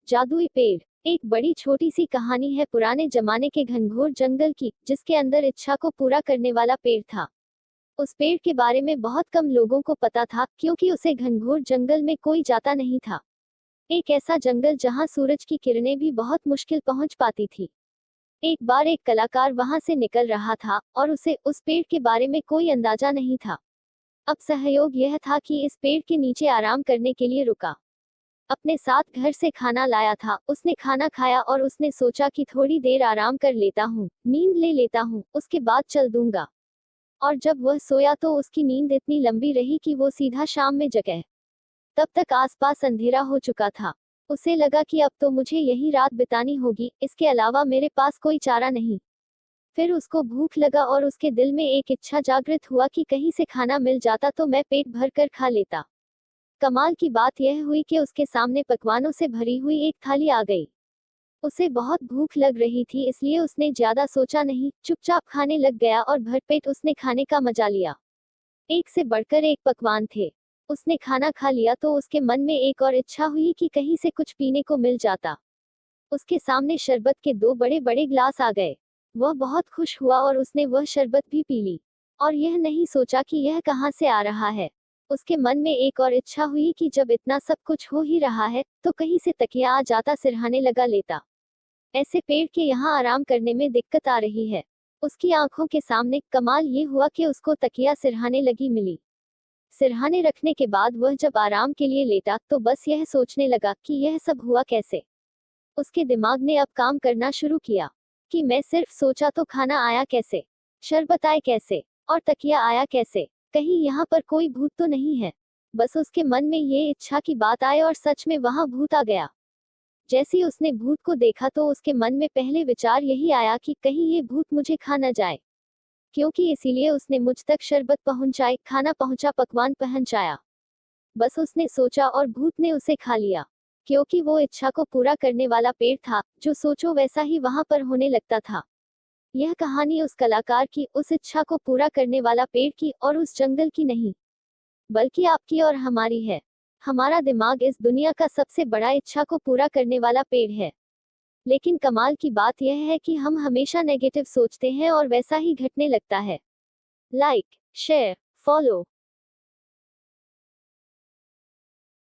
जादुई पेड़। एक बड़ी छोटी सी कहानी है पुराने जमाने के घनघोर जंगल की, जिसके अंदर इच्छा को पूरा करने वाला पेड़ था। उस पेड़ के बारे में बहुत कम लोगों को पता था, क्योंकि उसे घनघोर जंगल में कोई जाता नहीं था। एक ऐसा जंगल जहां सूरज की किरणें भी बहुत मुश्किल पहुंच पाती थी। एक बार एक कलाकार वहां से निकल रहा था, और उसे उस पेड़ के बारे में कोई अंदाजा नहीं था। अब सहयोग यह था कि इस पेड़ के नीचे आराम करने के लिए रुका। अपने साथ घर से खाना लाया था। उसने खाना खाया और उसने सोचा कि थोड़ी देर आराम कर लेता हूँ, नींद ले लेता हूँ, उसके बाद चल दूंगा। और जब वह सोया तो उसकी नींद इतनी लंबी रही कि वो सीधा शाम में जगह। तब तक आसपास अंधेरा हो चुका था। उसे लगा कि अब तो मुझे यही रात बितानी होगी, इसके अलावा मेरे पास कोई चारा नहीं। फिर उसको भूख लगा और उसके दिल में एक इच्छा जागृत हुआ कि कहीं से खाना मिल जाता तो मैं पेट भर कर खा लेता। कमाल की बात यह हुई कि उसके सामने पकवानों से भरी हुई एक थाली आ गई। उसे बहुत भूख लग रही थी, इसलिए उसने ज्यादा सोचा नहीं, चुपचाप खाने लग गया और भरपेट उसने खाने का मजा लिया। एक से बढ़कर एक पकवान थे। उसने खाना खा लिया तो उसके मन में एक और इच्छा हुई कि कहीं से कुछ पीने को मिल जाता। उसके सामने शरबत के दो बड़े बड़े ग्लास आ गए। वह बहुत खुश हुआ और उसने वह शरबत भी पी ली। और यह नहीं सोचा कि यह कहाँ से आ रहा है। उसके मन में एक और इच्छा हुई कि जब इतना सब कुछ हो ही रहा है, तो कहीं से तकिया आ जाता, सिरहाने लगा लेता। ऐसे पेड़ के यहाँ आराम करने में दिक्कत आ रही है। उसकी आंखों के सामने कमाल ये हुआ कि उसको तकिया सिरहाने लगी मिली। सिरहाने रखने के बाद वह जब आराम के लिए लेटा तो बस यह सोचने लगा कि यह सब हुआ कैसे। उसके दिमाग ने अब काम करना शुरू किया कि मैं सिर्फ सोचा तो खाना आया कैसे, शरबत आए कैसे, और तकिया आया कैसे। कहीं यहाँ पर कोई भूत तो नहीं है। बस उसके मन में ये इच्छा की बात आए और सच में वहां भूत आ गया। जैसे ही उसने भूत को देखा तो उसके मन में पहले विचार यही आया कि कहीं ये भूत मुझे खा न जाए, क्योंकि इसीलिए उसने मुझ तक शरबत पहुंचाई, खाना पहुंचा, पकवान पहुंचाया। बस उसने सोचा और भूत ने उसे खा लिया, क्योंकि वो इच्छा को पूरा करने वाला पेड़ था, जो सोचो वैसा ही वहां पर होने लगता था। यह कहानी उस कलाकार की, उस इच्छा को पूरा करने वाला पेड़ की, और उस जंगल की नहीं, बल्कि आपकी और हमारी है। हमारा दिमाग इस दुनिया का सबसे बड़ा इच्छा को पूरा करने वाला पेड़ है। लेकिन कमाल की बात यह है कि हम हमेशा नेगेटिव सोचते हैं और वैसा ही घटने लगता है। Like, share, follow.